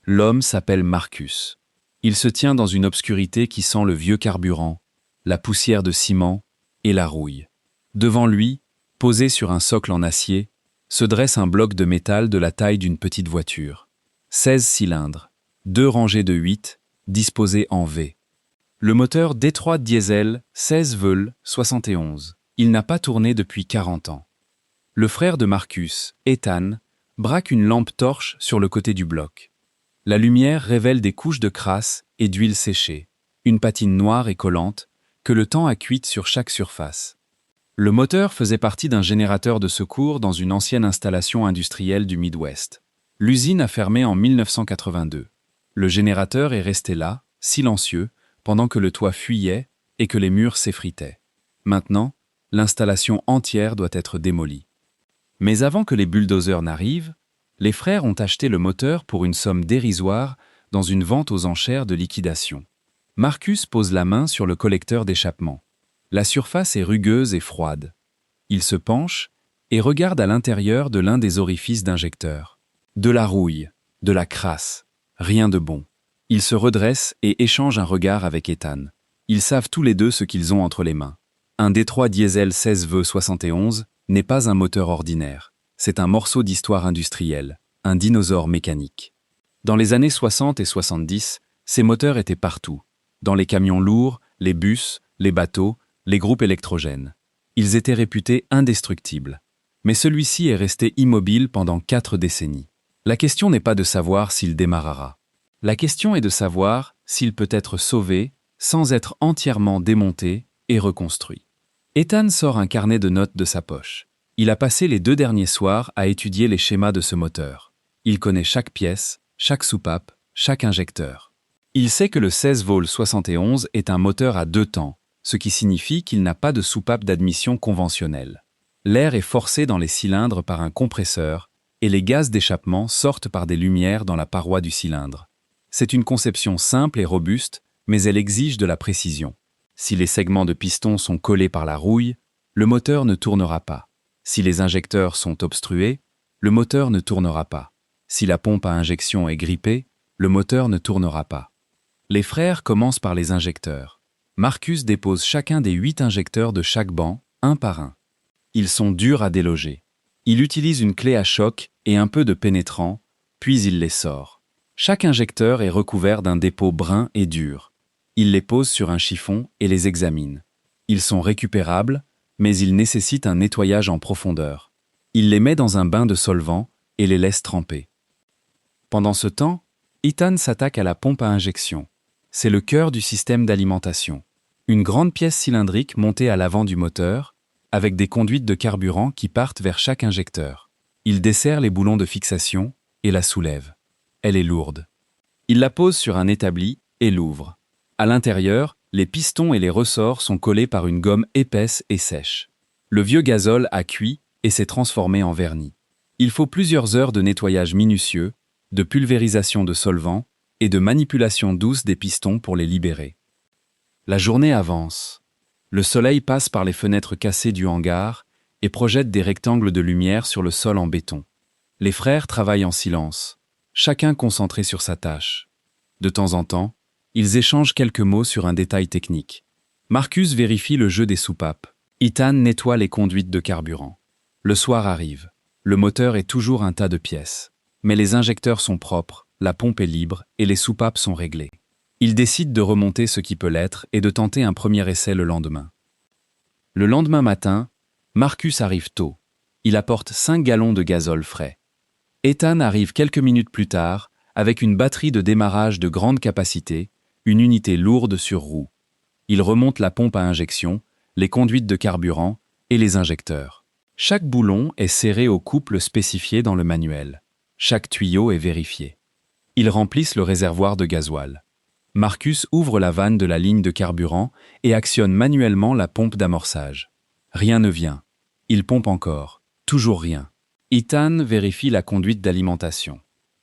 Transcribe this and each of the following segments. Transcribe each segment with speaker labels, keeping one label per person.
Speaker 1: L'homme s'appelle Marcus. Il se tient dans une obscurité qui sent le vieux carburant, la poussière de ciment et la rouille. Devant lui, posé sur un socle en acier, se dresse un bloc de métal de la taille d'une petite voiture. 16 cylindres, 2 rangées de 8, disposées en V. Le moteur Detroit Diesel 16 Vol 71. Il n'a pas tourné depuis 40 ans. Le frère de Marcus, Ethan, braque une lampe torche sur le côté du bloc. La lumière révèle des couches de crasse et d'huile séchée, une patine noire et collante que le temps a cuite sur chaque surface. Le moteur faisait partie d'un générateur de secours dans une ancienne installation industrielle du Midwest. L'usine a fermé en 1982. Le générateur est resté là, silencieux, pendant que le toit fuyait et que les murs s'effritaient. Maintenant, l'installation entière doit être démolie. Mais avant que les bulldozers n'arrivent, les frères ont acheté le moteur pour une somme dérisoire dans une vente aux enchères de liquidation. Marcus pose la main sur le collecteur d'échappement. La surface est rugueuse et froide. Il se penche et regarde à l'intérieur de l'un des orifices d'injecteur. De la rouille, de la crasse, rien de bon. Il se redresse et échange un regard avec Ethan. Ils savent tous les deux ce qu'ils ont entre les mains. Un Detroit Diesel 16 V 71 n'est pas un moteur ordinaire. C'est un morceau d'histoire industrielle, un dinosaure mécanique. Dans les années 60 et 70, ces moteurs étaient partout. Dans les camions lourds, les bus, les bateaux, les groupes électrogènes. Ils étaient réputés indestructibles. Mais celui-ci est resté immobile pendant 4 décennies. La question n'est pas de savoir s'il démarrera. La question est de savoir s'il peut être sauvé sans être entièrement démonté et reconstruit. Ethan sort un carnet de notes de sa poche. Il a passé les 2 derniers soirs à étudier les schémas de ce moteur. Il connaît chaque pièce, chaque soupape, chaque injecteur. Il sait que le 16 Vol 71 est un moteur à 2 temps, ce qui signifie qu'il n'a pas de soupape d'admission conventionnelle. L'air est forcé dans les cylindres par un compresseur et les gaz d'échappement sortent par des lumières dans la paroi du cylindre. C'est une conception simple et robuste, mais elle exige de la précision. Si les segments de piston sont collés par la rouille, le moteur ne tournera pas. Si les injecteurs sont obstrués, le moteur ne tournera pas. Si la pompe à injection est grippée, le moteur ne tournera pas. Les frères commencent par les injecteurs. Marcus dépose chacun des 8 injecteurs de chaque banc, un par un. Ils sont durs à déloger. Il utilise une clé à choc et un peu de pénétrant, puis il les sort. Chaque injecteur est recouvert d'un dépôt brun et dur. Il les pose sur un chiffon et les examine. Ils sont récupérables, mais ils nécessitent un nettoyage en profondeur. Il les met dans un bain de solvant et les laisse tremper. Pendant ce temps, Ethan s'attaque à la pompe à injection. C'est le cœur du système d'alimentation. Une grande pièce cylindrique montée à l'avant du moteur, avec des conduites de carburant qui partent vers chaque injecteur. Il desserre les boulons de fixation et la soulève. Elle est lourde. Il la pose sur un établi et l'ouvre. À l'intérieur, les pistons et les ressorts sont collés par une gomme épaisse et sèche. Le vieux gazole a cuit et s'est transformé en vernis. Il faut plusieurs heures de nettoyage minutieux, de pulvérisation de solvant et de manipulation douce des pistons pour les libérer. La journée avance. Le soleil passe par les fenêtres cassées du hangar et projette des rectangles de lumière sur le sol en béton. Les frères travaillent en silence, chacun concentré sur sa tâche. De temps en temps, ils échangent quelques mots sur un détail technique. Marcus vérifie le jeu des soupapes. Ethan nettoie les conduites de carburant. Le soir arrive. Le moteur est toujours un tas de pièces. Mais les injecteurs sont propres, la pompe est libre et les soupapes sont réglées. Ils décident de remonter ce qui peut l'être et de tenter un premier essai le lendemain. Le lendemain matin, Marcus arrive tôt. Il apporte 5 gallons de gazole frais. Ethan arrive quelques minutes plus tard avec une batterie de démarrage de grande capacité, une unité lourde sur roue. Il remonte la pompe à injection, les conduites de carburant et les injecteurs. Chaque boulon est serré au couple spécifié dans le manuel. Chaque tuyau est vérifié. Ils remplissent le réservoir de gasoil. Marcus ouvre la vanne de la ligne de carburant et actionne manuellement la pompe d'amorçage. Rien ne vient. Il pompe encore. Toujours rien. Ethan vérifie la conduite d'alimentation.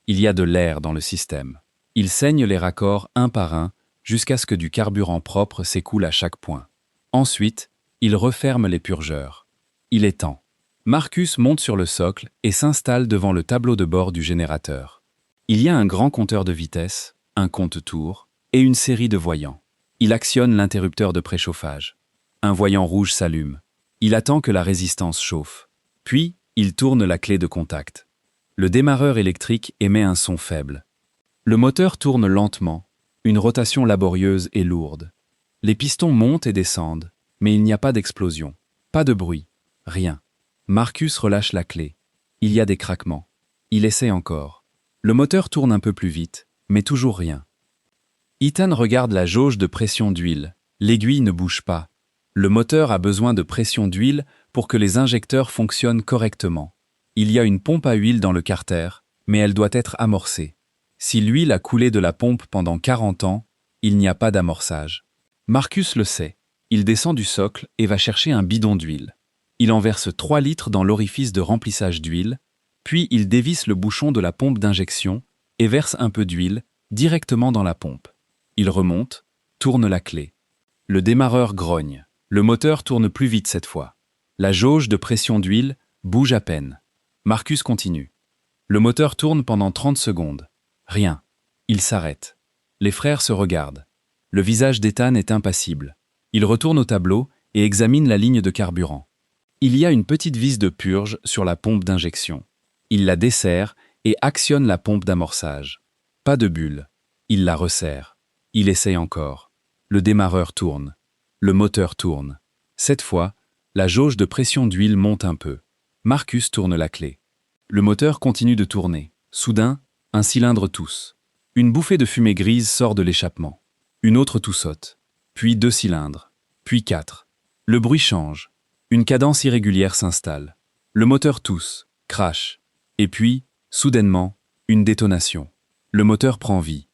Speaker 1: Il y a de l'air dans le système. Il saigne les raccords un par un jusqu'à ce que du carburant propre s'écoule à chaque point. Ensuite, il referme les purgeurs. Il est temps. Marcus monte sur le socle et s'installe devant le tableau de bord du générateur. Il y a un grand compteur de vitesse, un compte-tours et une série de voyants. Il actionne l'interrupteur de préchauffage. Un voyant rouge s'allume. Il attend que la résistance chauffe. Puis, il tourne la clé de contact. Le démarreur électrique émet un son faible. Le moteur tourne lentement, une rotation laborieuse et lourde. Les pistons montent et descendent, mais il n'y a pas d'explosion, pas de bruit, rien. Marcus relâche la clé. Il y a des craquements. Il essaie encore. Le moteur tourne un peu plus vite, mais toujours rien. Ethan regarde la jauge de pression d'huile. L'aiguille ne bouge pas. Le moteur a besoin de pression d'huile pour que les injecteurs fonctionnent correctement. Il y a une pompe à huile dans le carter, mais elle doit être amorcée. Si l'huile a coulé de la pompe pendant 40 ans, il n'y a pas d'amorçage. Marcus le sait. Il descend du socle et va chercher un bidon d'huile. Il en verse 3 litres dans l'orifice de remplissage d'huile, puis il dévisse le bouchon de la pompe d'injection et verse un peu d'huile directement dans la pompe. Il remonte, tourne la clé. Le démarreur grogne. Le moteur tourne plus vite cette fois. La jauge de pression d'huile bouge à peine. Marcus continue. Le moteur tourne pendant 30 secondes. Rien. Il s'arrête. Les frères se regardent. Le visage d'Ethan est impassible. Il retourne au tableau et examine la ligne de carburant. Il y a une petite vis de purge sur la pompe d'injection. Il la desserre et actionne la pompe d'amorçage. Pas de bulle. Il la resserre. Il essaye encore. Le démarreur tourne. Le moteur tourne. Cette fois, la jauge de pression d'huile monte un peu. Marcus tourne la clé. Le moteur continue de tourner. Soudain, un cylindre tousse. Une bouffée de fumée grise sort de l'échappement. Une autre toussote. Puis 2 cylindres. Puis 4. Le bruit change. Une cadence irrégulière s'installe. Le moteur tousse, crache. Et puis, soudainement, une détonation. Le moteur prend vie.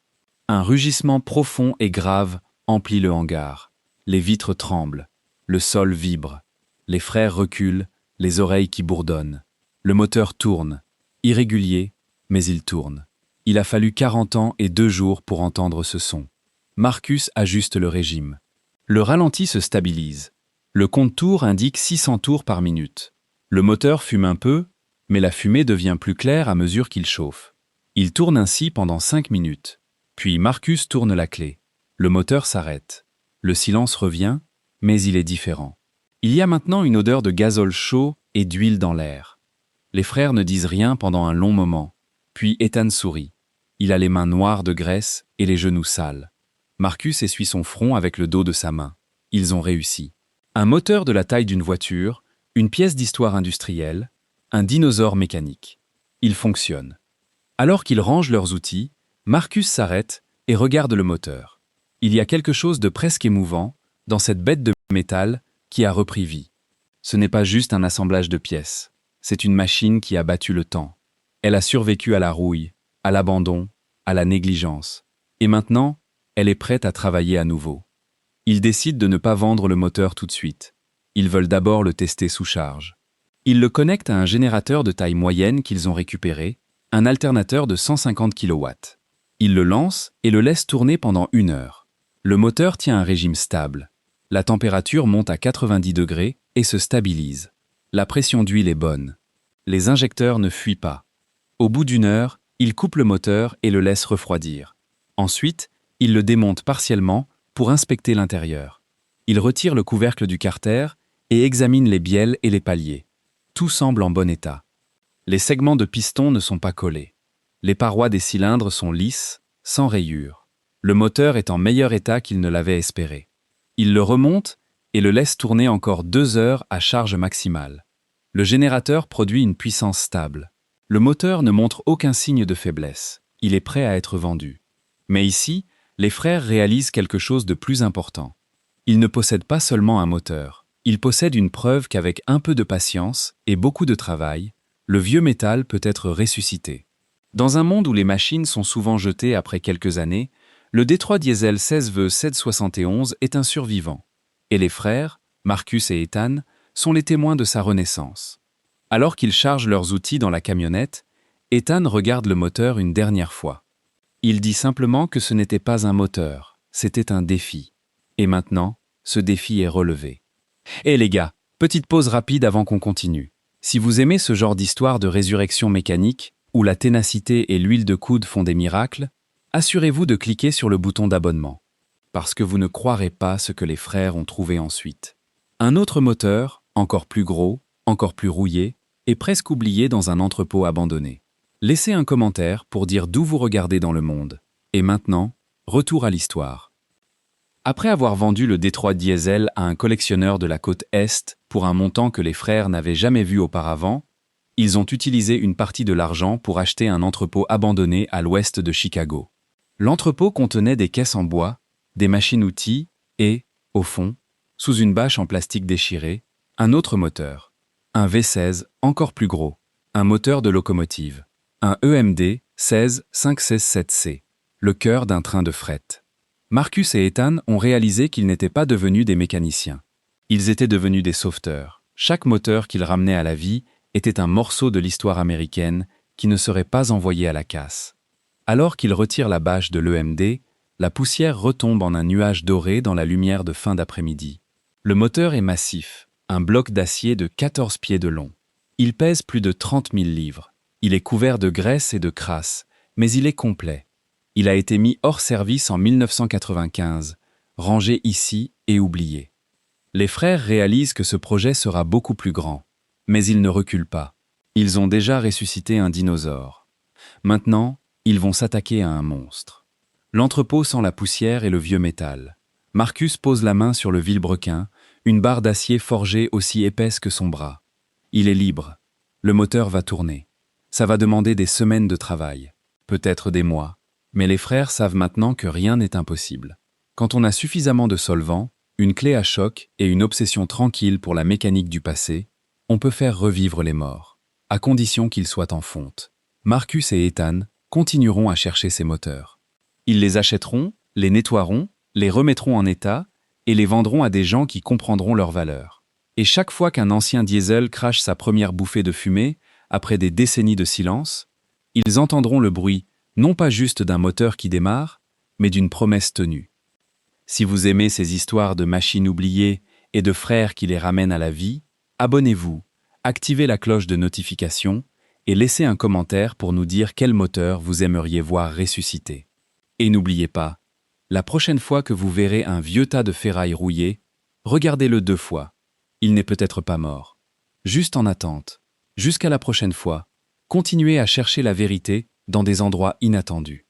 Speaker 1: Un rugissement profond et grave emplit le hangar. Les vitres tremblent. Le sol vibre. Les frères reculent, les oreilles qui bourdonnent. Le moteur tourne. Irrégulier, mais il tourne. Il a fallu 40 ans et 2 jours pour entendre ce son. Marcus ajuste le régime. Le ralenti se stabilise. Le compte-tours indique 600 tours par minute. Le moteur fume un peu, mais la fumée devient plus claire à mesure qu'il chauffe. Il tourne ainsi pendant 5 minutes. Puis Marcus tourne la clé. Le moteur s'arrête. Le silence revient, mais il est différent. Il y a maintenant une odeur de gazole chaud et d'huile dans l'air. Les frères ne disent rien pendant un long moment. Puis Ethan sourit. Il a les mains noires de graisse et les genoux sales. Marcus essuie son front avec le dos de sa main. Ils ont réussi. Un moteur de la taille d'une voiture, une pièce d'histoire industrielle, un dinosaure mécanique. Il fonctionne. Alors qu'ils rangent leurs outils, Marcus s'arrête et regarde le moteur. Il y a quelque chose de presque émouvant dans cette bête de métal qui a repris vie. Ce n'est pas juste un assemblage de pièces. C'est une machine qui a battu le temps. Elle a survécu à la rouille, à l'abandon, à la négligence. Et maintenant, elle est prête à travailler à nouveau. Ils décident de ne pas vendre le moteur tout de suite. Ils veulent d'abord le tester sous charge. Ils le connectent à un générateur de taille moyenne qu'ils ont récupéré, un alternateur de 150 kW. Ils le lancent et le laissent tourner pendant 1 heure. Le moteur tient un régime stable. La température monte à 90 degrés et se stabilise. La pression d'huile est bonne. Les injecteurs ne fuient pas. Au bout d'1 heure, ils coupent le moteur et le laissent refroidir. Ensuite, ils le démontent partiellement pour inspecter l'intérieur. Ils retirent le couvercle du carter et examinent les bielles et les paliers. Tout semble en bon état. Les segments de piston ne sont pas collés. Les parois des cylindres sont lisses, sans rayures. Le moteur est en meilleur état qu'il ne l'avait espéré. Ils le remontent et le laissent tourner encore 2 heures à charge maximale. Le générateur produit une puissance stable. Le moteur ne montre aucun signe de faiblesse. Il est prêt à être vendu. Mais ici, les frères réalisent quelque chose de plus important. Ils ne possèdent pas seulement un moteur. Ils possèdent une preuve qu'avec un peu de patience et beaucoup de travail, le vieux métal peut être ressuscité. Dans un monde où les machines sont souvent jetées après quelques années, le Detroit Diesel 16V771 est un survivant. Et les frères, Marcus et Ethan, sont les témoins de sa renaissance. Alors qu'ils chargent leurs outils dans la camionnette, Ethan regarde le moteur une dernière fois. Il dit simplement que ce n'était pas un moteur, c'était un défi. Et maintenant, ce défi est relevé. Eh les gars, petite pause rapide avant qu'on continue. Si vous aimez ce genre d'histoire de résurrection mécanique, où la ténacité et l'huile de coude font des miracles, assurez-vous de cliquer sur le bouton d'abonnement. Parce que vous ne croirez pas ce que les frères ont trouvé ensuite. Un autre moteur, encore plus gros, encore plus rouillé, est presque oublié dans un entrepôt abandonné. Laissez un commentaire pour dire d'où vous regardez dans le monde. Et maintenant, retour à l'histoire. Après avoir vendu le Détroit Diesel à un collectionneur de la côte Est pour un montant que les frères n'avaient jamais vu auparavant, ils ont utilisé une partie de l'argent pour acheter un entrepôt abandonné à l'ouest de Chicago. L'entrepôt contenait des caisses en bois, des machines-outils et, au fond, sous une bâche en plastique déchiré, un autre moteur. Un V16 encore plus gros, un moteur de locomotive. Un EMD 16567C, le cœur d'un train de fret. Marcus et Ethan ont réalisé qu'ils n'étaient pas devenus des mécaniciens. Ils étaient devenus des sauveteurs. Chaque moteur qu'ils ramenaient à la vie était un morceau de l'histoire américaine qui ne serait pas envoyé à la casse. Alors qu'ils retirent la bâche de l'EMD, la poussière retombe en un nuage doré dans la lumière de fin d'après-midi. Le moteur est massif, un bloc d'acier de 14 pieds de long. Il pèse plus de 30 000 livres. Il est couvert de graisse et de crasse, mais il est complet. Il a été mis hors service en 1995, rangé ici et oublié. Les frères réalisent que ce projet sera beaucoup plus grand, mais ils ne reculent pas. Ils ont déjà ressuscité un dinosaure. Maintenant, ils vont s'attaquer à un monstre. L'entrepôt sent la poussière et le vieux métal. Marcus pose la main sur le vilebrequin, une barre d'acier forgée aussi épaisse que son bras. Il est libre. Le moteur va tourner. Ça va demander des semaines de travail, peut-être des mois. Mais les frères savent maintenant que rien n'est impossible. Quand on a suffisamment de solvant, une clé à choc et une obsession tranquille pour la mécanique du passé, on peut faire revivre les morts, à condition qu'ils soient en fonte. Marcus et Ethan continueront à chercher ces moteurs. Ils les achèteront, les nettoieront, les remettront en état et les vendront à des gens qui comprendront leur valeur. Et chaque fois qu'un ancien diesel crache sa première bouffée de fumée, après des décennies de silence, ils entendront le bruit, non pas juste d'un moteur qui démarre, mais d'une promesse tenue. Si vous aimez ces histoires de machines oubliées et de frères qui les ramènent à la vie, abonnez-vous, activez la cloche de notification et laissez un commentaire pour nous dire quel moteur vous aimeriez voir ressusciter. Et n'oubliez pas, la prochaine fois que vous verrez un vieux tas de ferraille rouillé, regardez-le 2 fois. Il n'est peut-être pas mort. Juste en attente. Jusqu'à la prochaine fois, continuez à chercher la vérité dans des endroits inattendus.